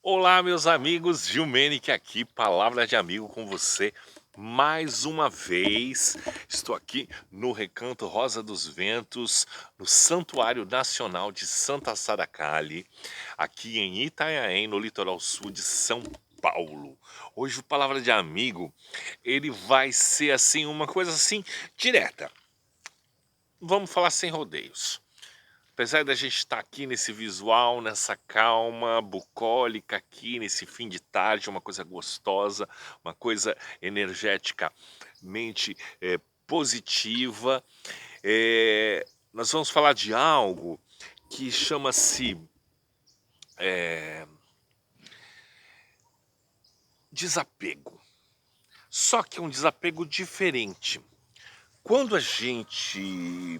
Olá, meus amigos, Gilmenick aqui, palavra de amigo com você. Mais uma vez, estou aqui no Recanto Rosa dos Ventos, no Santuário Nacional de Santa Sara Cali, aqui em Itanhaém, no litoral sul de São Paulo. Hoje o Palavra de Amigo, ele vai ser assim, uma coisa assim, direta. Vamos falar sem rodeios. Apesar da gente estar aqui nesse visual, nessa calma bucólica aqui, nesse fim de tarde, uma coisa gostosa, uma coisa energeticamente positiva, nós vamos falar de algo que chama-se desapego. Só que é um desapego diferente. Quando a gente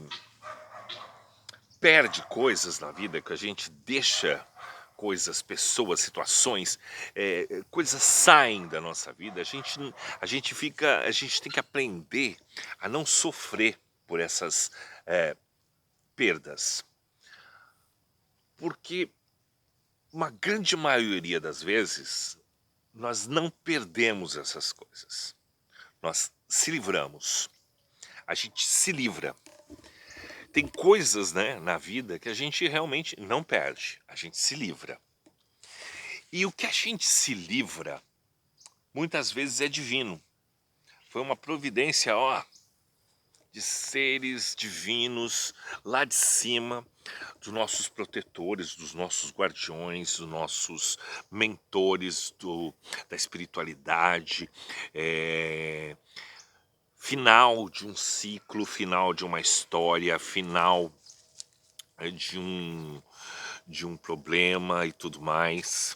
perde coisas na vida, que a gente deixa coisas, pessoas, situações, coisas saem da nossa vida, a gente tem que aprender a não sofrer por essas perdas. Porque uma grande maioria das vezes nós não perdemos essas coisas. Nós se livramos. A gente se livra. Tem coisas, né, na vida que a gente realmente não perde, a gente se livra. E o que a gente se livra, muitas vezes é divino. Foi uma providência, ó, de seres divinos lá de cima, dos nossos protetores, dos nossos guardiões, dos nossos mentores da espiritualidade, final de um ciclo, final de uma história, final de um problema e tudo mais.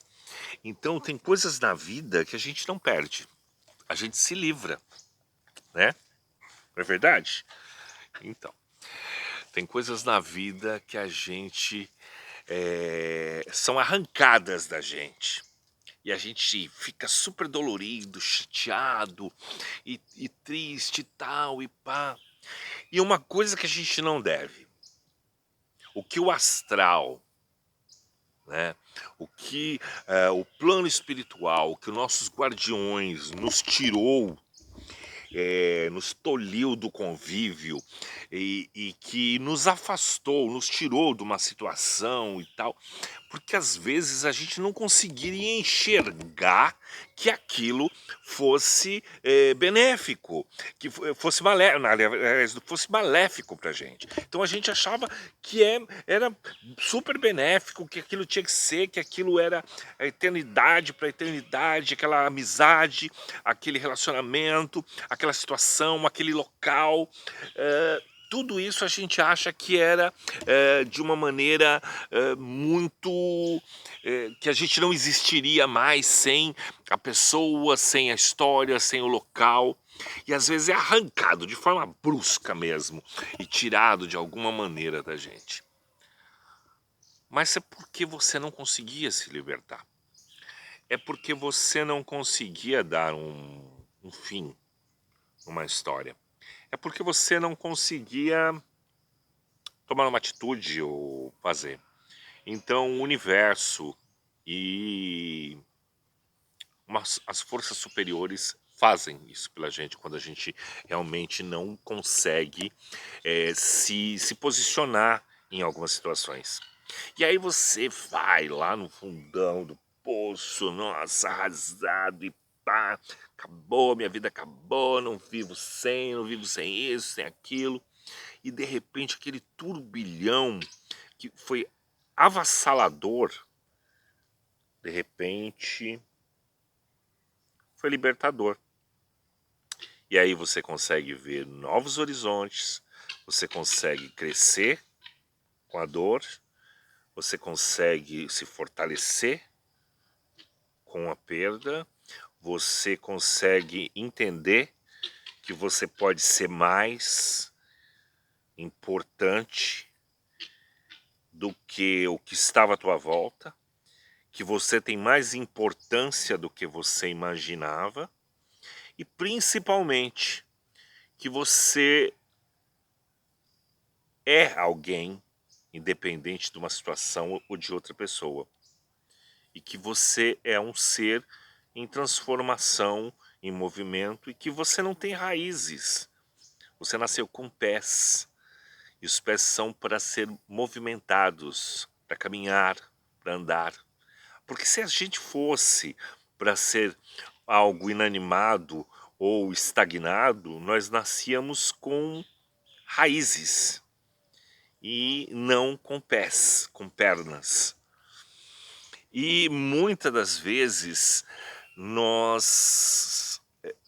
Então tem coisas na vida que a gente não perde, a gente se livra, né? Não é verdade? Então, tem coisas na vida que a gente são arrancadas da gente. E a gente fica super dolorido, chateado e triste e tal e pá. E uma coisa que a gente não deve, o que o astral, né? O que o plano espiritual, o que os nossos guardiões nos tirou, nos tolhiu do convívio e que nos afastou, nos tirou de uma situação e tal, porque às vezes a gente não conseguiria enxergar que aquilo fosse benéfico, que fosse fosse maléfico para a gente. Então a gente achava que era super benéfico, que aquilo tinha que ser, que aquilo era a eternidade para a eternidade, aquela amizade, aquele relacionamento, aquela situação, aquele local. Tudo isso a gente acha que era de uma maneira muito que a gente não existiria mais sem a pessoa, sem a história, sem o local. E às vezes é arrancado de forma brusca mesmo e tirado de alguma maneira da gente. Mas é porque você não conseguia se libertar. É porque você não conseguia dar um fim numa história. É porque você não conseguia tomar uma atitude ou fazer. Então o universo e as forças superiores fazem isso pela gente quando a gente realmente não consegue se posicionar em algumas situações. E aí você vai lá no fundão do poço, nossa, arrasado e pá, acabou, minha vida acabou, não vivo sem isso, sem aquilo. E de repente aquele turbilhão que foi avassalador, de repente foi libertador. E aí você consegue ver novos horizontes, você consegue crescer com a dor, você consegue se fortalecer com a perda, você consegue entender que você pode ser mais importante do que o que estava à tua volta, que você tem mais importância do que você imaginava e principalmente que você é alguém independente de uma situação ou de outra pessoa. e que você é um ser em transformação, em movimento, e que você não tem raízes. Você nasceu com pés, e os pés são para ser movimentados, para caminhar, para andar. Porque se a gente fosse para ser algo inanimado ou estagnado, nós nascíamos com raízes e não com pés, com pernas. E muitas das vezes nós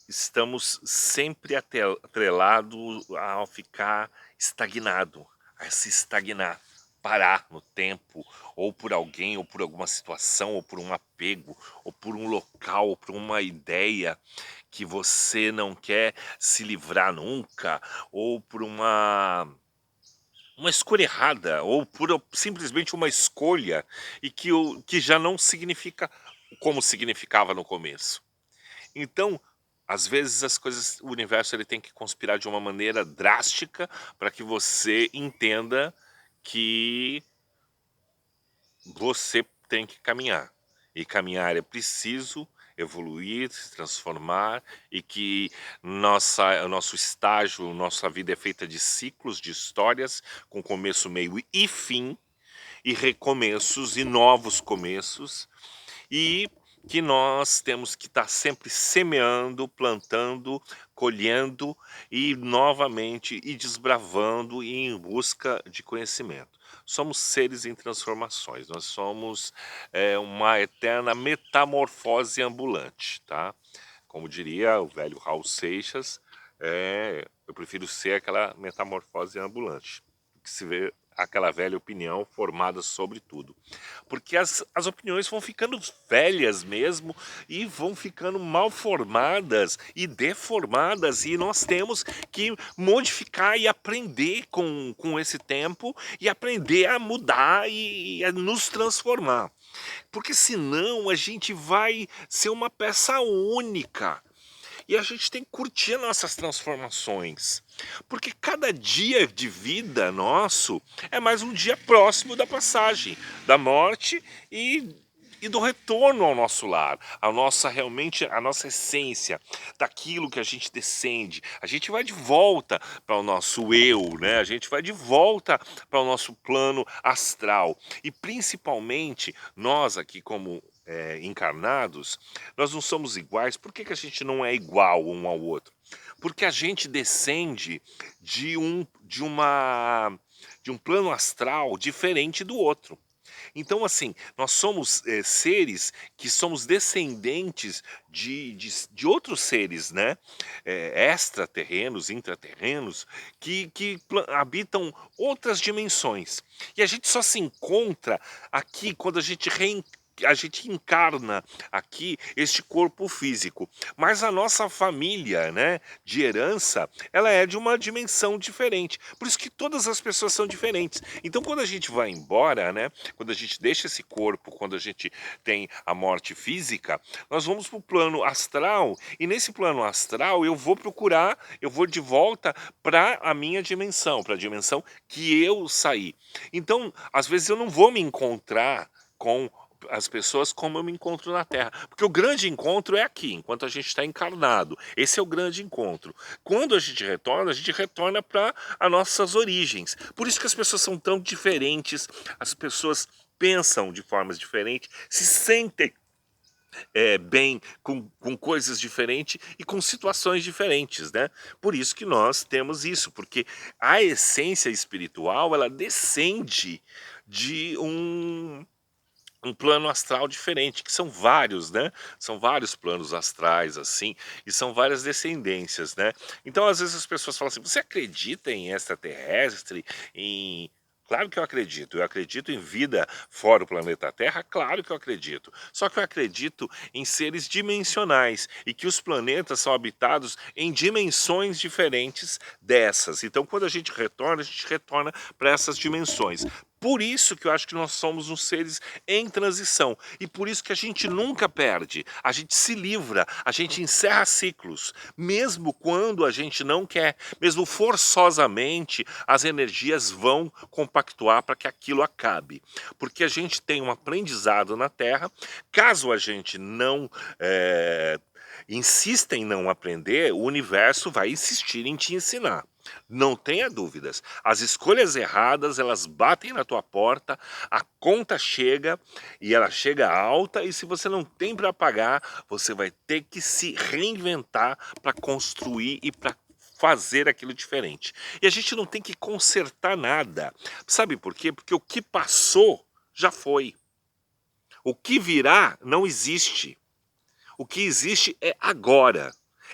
estamos sempre atrelados ao ficar estagnado, a se estagnar, parar no tempo, ou por alguém, ou por alguma situação, ou por um apego, ou por um local, ou por uma ideia que você não quer se livrar nunca, ou por uma escolha errada, ou por simplesmente uma escolha e que já não significa como significava no começo. Então, às vezes as coisas, o universo ele tem que conspirar de uma maneira drástica para que você entenda que você tem que caminhar. E caminhar é preciso evoluir, se transformar e que o nosso estágio, nossa vida é feita de ciclos, de histórias, com começo, meio e fim, e recomeços e novos começos, e que nós temos que estar sempre semeando, plantando, colhendo e novamente e desbravando e em busca de conhecimento. Somos seres em transformações, nós somos uma eterna metamorfose ambulante, tá? Como diria o velho Raul Seixas, eu prefiro ser aquela metamorfose ambulante, que se vê aquela velha opinião formada sobre tudo. Porque as opiniões vão ficando velhas mesmo e vão ficando mal formadas e deformadas e nós temos que modificar e aprender com esse tempo e aprender a mudar e a nos transformar. Porque senão a gente vai ser uma peça única. E a gente tem que curtir nossas transformações. Porque cada dia de vida nosso é mais um dia próximo da passagem, da morte e do retorno ao nosso lar, a nossa realmente a nossa essência, daquilo que a gente descende. A gente vai de volta para o nosso eu, né? A gente vai de volta para o nosso plano astral. E principalmente nós aqui como encarnados, nós não somos iguais. Por que a gente não é igual um ao outro? Porque a gente descende de um plano astral diferente do outro. Então, assim, nós somos seres que somos descendentes de outros seres, né? Extraterrenos, intraterrenos, que habitam outras dimensões. E a gente só se encontra aqui quando a gente encarna aqui este corpo físico, mas a nossa família, né, de herança, ela é de uma dimensão diferente. Por isso que todas as pessoas são diferentes. Então, quando a gente vai embora, né, quando a gente deixa esse corpo, quando a gente tem a morte física, nós vamos para o plano astral e nesse plano astral eu vou de volta para a minha dimensão, para a dimensão que eu saí. Então, às vezes eu não vou me encontrar com as pessoas como eu me encontro na Terra. Porque o grande encontro é aqui, enquanto a gente está encarnado. Esse é o grande encontro. Quando a gente retorna para as nossas origens. Por isso que as pessoas são tão diferentes, as pessoas pensam de formas diferentes, se sentem bem com coisas diferentes e com situações diferentes, né? Por isso que nós temos isso, porque a essência espiritual, ela descende de um plano astral diferente, que são vários, né? São vários planos astrais, assim, e são várias descendências, né? Então, às vezes as pessoas falam assim, você acredita em extraterrestre, em... Claro que eu acredito em vida fora do planeta Terra, claro que eu acredito. Só que eu acredito em seres dimensionais e que os planetas são habitados em dimensões diferentes dessas. Então, quando a gente retorna para essas dimensões. Por isso que eu acho que nós somos uns seres em transição. E por isso que a gente nunca perde. A gente se livra, a gente encerra ciclos. Mesmo quando a gente não quer, mesmo forçosamente, as energias vão compactuar para que aquilo acabe. Porque a gente tem um aprendizado na Terra. Caso a gente não insista em não aprender, o universo vai insistir em te ensinar. Não tenha dúvidas. As escolhas erradas, elas batem na tua porta, a conta chega e ela chega alta, e se você não tem para pagar, você vai ter que se reinventar para construir e para fazer aquilo diferente. E a gente não tem que consertar nada. Sabe por quê? Porque o que passou já foi. O que virá não existe. O que existe é agora.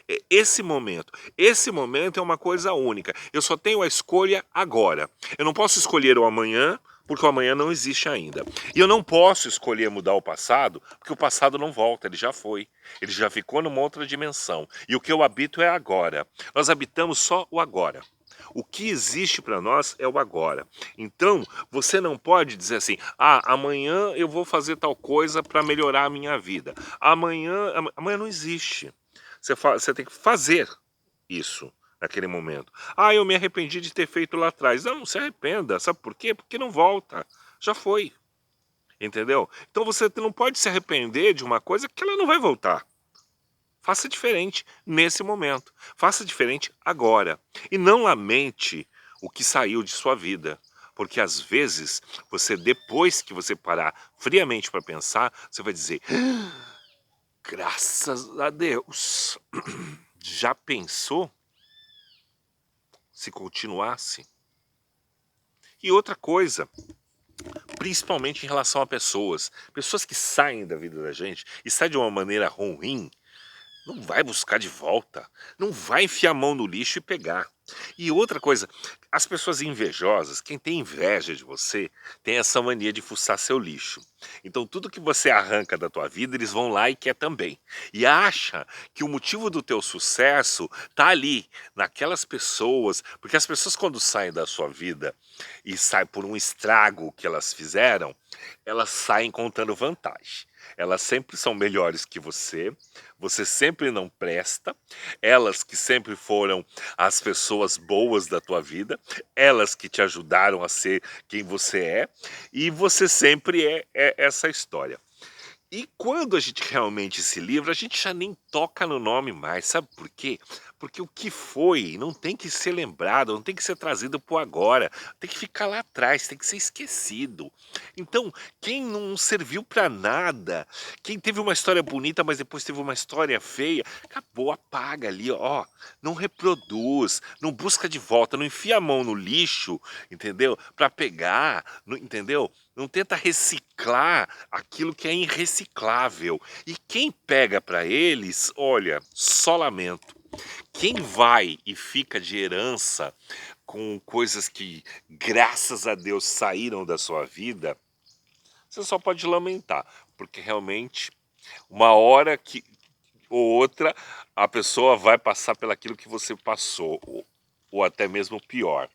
É esse momento. Esse momento é uma coisa única. Eu só tenho a escolha agora. Eu não posso escolher o amanhã, porque o amanhã não existe ainda. E eu não posso escolher mudar o passado, porque o passado não volta, ele já foi. Ele já ficou numa outra dimensão. E o que eu habito é agora. Nós habitamos só o agora. O que existe para nós é o agora. Então, você não pode dizer assim: ah, amanhã eu vou fazer tal coisa para melhorar a minha vida. Amanhã não existe. Você tem que fazer isso naquele momento. Ah, eu me arrependi de ter feito lá atrás. Não se arrependa. Sabe por quê? Porque não volta. Já foi. Entendeu? Então você não pode se arrepender de uma coisa que ela não vai voltar. Faça diferente nesse momento. Faça diferente agora. E não lamente o que saiu de sua vida. Porque às vezes, você depois que você parar friamente para pensar, você vai dizer: graças a Deus. Já pensou se continuasse? E outra coisa, principalmente em relação a pessoas. Pessoas que saem da vida da gente e saem de uma maneira ruim, não vai buscar de volta, não vai enfiar a mão no lixo e pegar. E outra coisa, as pessoas invejosas, quem tem inveja de você, tem essa mania de fuçar seu lixo. Então tudo que você arranca da tua vida, eles vão lá e quer também. E acha que o motivo do teu sucesso tá ali, naquelas pessoas, porque as pessoas quando saem da sua vida e saem por um estrago que elas fizeram, elas saem contando vantagem. Elas sempre são melhores que você sempre não presta, elas que sempre foram as pessoas boas da tua vida, elas que te ajudaram a ser quem você é, e você sempre é essa história. E quando a gente realmente se livra, a gente já nem toca no nome mais, sabe por quê? Porque o que foi não tem que ser lembrado, não tem que ser trazido para o agora, tem que ficar lá atrás, tem que ser esquecido. Então, quem não serviu para nada, quem teve uma história bonita, mas depois teve uma história feia, acabou, apaga ali, ó, não reproduz, não busca de volta, não enfia a mão no lixo, entendeu? Para pegar, entendeu? Não tenta reciclar aquilo que é irreciclável. E quem pega para eles, olha, só lamento. Quem vai e fica de herança com coisas que, graças a Deus, saíram da sua vida, você só pode lamentar, porque realmente, uma hora ou outra, a pessoa vai passar pelaquilo que você passou, ou até mesmo pior.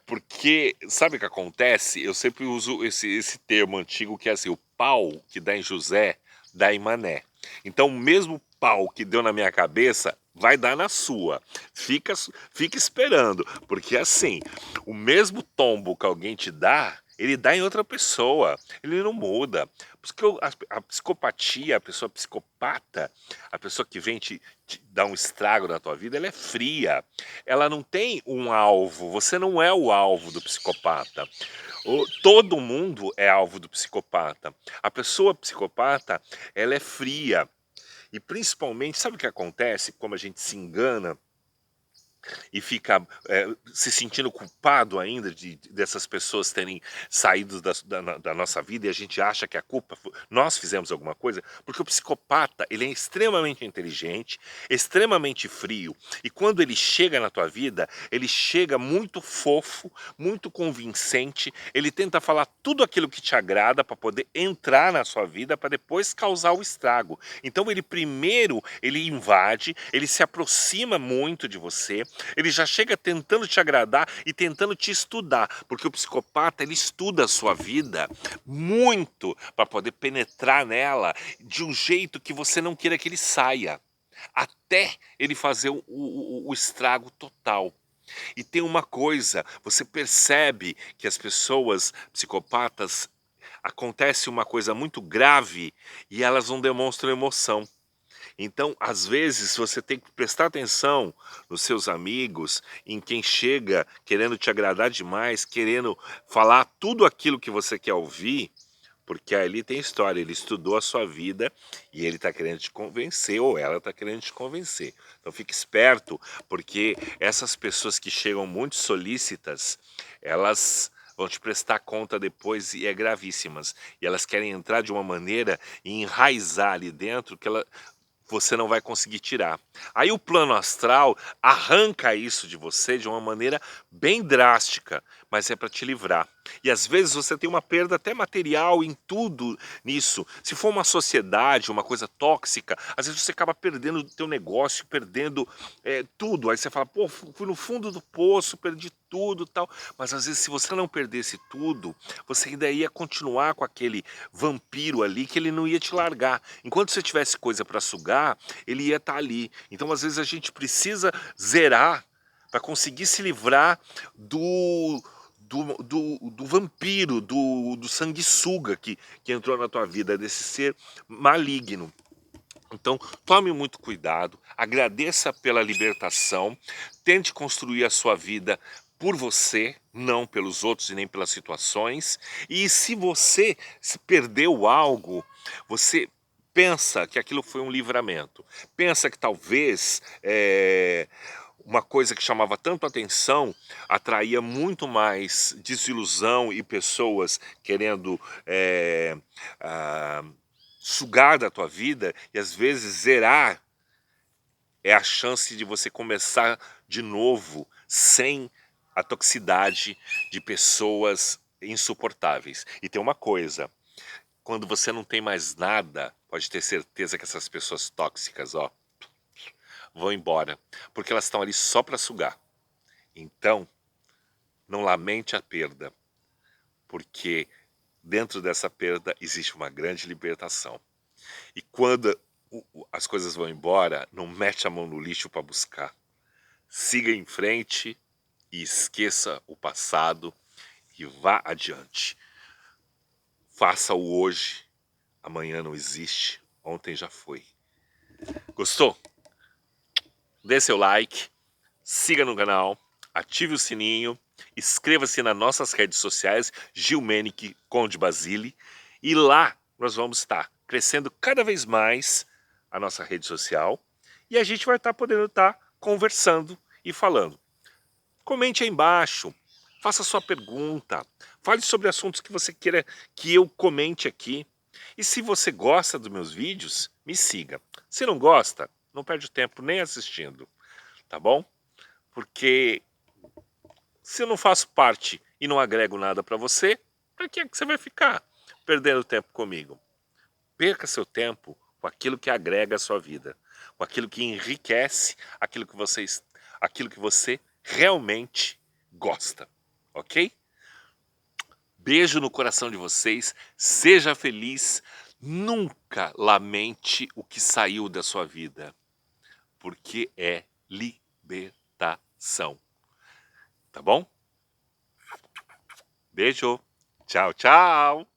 Porque, sabe o que acontece? Eu sempre uso esse termo antigo que é assim: o pau que dá em José, dá em Mané. Então, o mesmo pau que deu na minha cabeça, vai dar na sua. Fica esperando, porque assim, o mesmo tombo que alguém te dá, ele dá em outra pessoa, ele não muda. Porque a psicopatia, a pessoa psicopata, a pessoa que vem te dar um estrago na tua vida, ela é fria. Ela não tem um alvo, você não é o alvo do psicopata. Todo mundo é alvo do psicopata. A pessoa psicopata, ela é fria. E principalmente, sabe o que acontece? Como a gente se engana e fica se sentindo culpado ainda dessas pessoas terem saído da nossa vida, e a gente acha que a culpa, nós fizemos alguma coisa, porque o psicopata, ele é extremamente inteligente, extremamente frio, e quando ele chega na tua vida, ele chega muito fofo, muito convincente, ele tenta falar tudo aquilo que te agrada para poder entrar na sua vida, para depois causar o estrago. Então ele primeiro, ele invade, ele se aproxima muito de você, ele já chega tentando te agradar e tentando te estudar, porque o psicopata ele estuda a sua vida muito para poder penetrar nela de um jeito que você não queira que ele saia, até ele fazer o estrago total. E tem uma coisa, você percebe que as pessoas psicopatas acontece uma coisa muito grave e elas não demonstram emoção. Então, às vezes, você tem que prestar atenção nos seus amigos, em quem chega querendo te agradar demais, querendo falar tudo aquilo que você quer ouvir, porque ali tem história, ele estudou a sua vida e ele está querendo te convencer ou ela está querendo te convencer. Então fique esperto, porque essas pessoas que chegam muito solícitas, elas vão te prestar conta depois e é gravíssimas. E elas querem entrar de uma maneira e enraizar ali dentro que você não vai conseguir tirar. Aí o plano astral arranca isso de você de uma maneira bem drástica, mas é para te livrar. E às vezes você tem uma perda até material em tudo nisso. Se for uma sociedade, uma coisa tóxica, às vezes você acaba perdendo o teu negócio, perdendo tudo. Aí você fala, pô, fui no fundo do poço, perdi tudo tal. Mas às vezes se você não perdesse tudo, você ainda ia continuar com aquele vampiro ali que ele não ia te largar. Enquanto você tivesse coisa para sugar, ele ia estar ali. Então às vezes a gente precisa zerar para conseguir se livrar do vampiro, do sanguessuga que entrou na tua vida, desse ser maligno. Então, tome muito cuidado, agradeça pela libertação, tente construir a sua vida por você, não pelos outros e nem pelas situações. E se você se perdeu algo, você pensa que aquilo foi um livramento. Pensa que talvez uma coisa que chamava tanto atenção atraía muito mais desilusão e pessoas querendo sugar da tua vida, e às vezes zerar é a chance de você começar de novo sem a toxicidade de pessoas insuportáveis. E tem uma coisa, quando você não tem mais nada, pode ter certeza que essas pessoas tóxicas, ó, vão embora, porque elas estão ali só para sugar. Então, não lamente a perda, porque dentro dessa perda existe uma grande libertação. E quando as coisas vão embora, não mete a mão no lixo para buscar. Siga em frente e esqueça o passado e vá adiante. Faça o hoje, amanhã não existe, ontem já foi. Gostou? Dê seu like, siga no canal, ative o sininho, inscreva-se nas nossas redes sociais, Gilmenick Conde Basile, e lá nós vamos estar crescendo cada vez mais a nossa rede social e a gente vai estar podendo estar conversando e falando. Comente aí embaixo, faça sua pergunta, fale sobre assuntos que você queira que eu comente aqui. E se você gosta dos meus vídeos, me siga. Se não gosta, não perde tempo nem assistindo, tá bom? Porque se eu não faço parte e não agrego nada para você, para que é que você vai ficar perdendo tempo comigo? Perca seu tempo com aquilo que agrega a sua vida, com aquilo que enriquece aquilo que você realmente gosta, ok? Beijo no coração de vocês, seja feliz, nunca lamente o que saiu da sua vida, porque é libertação, tá bom? Beijo, tchau, tchau!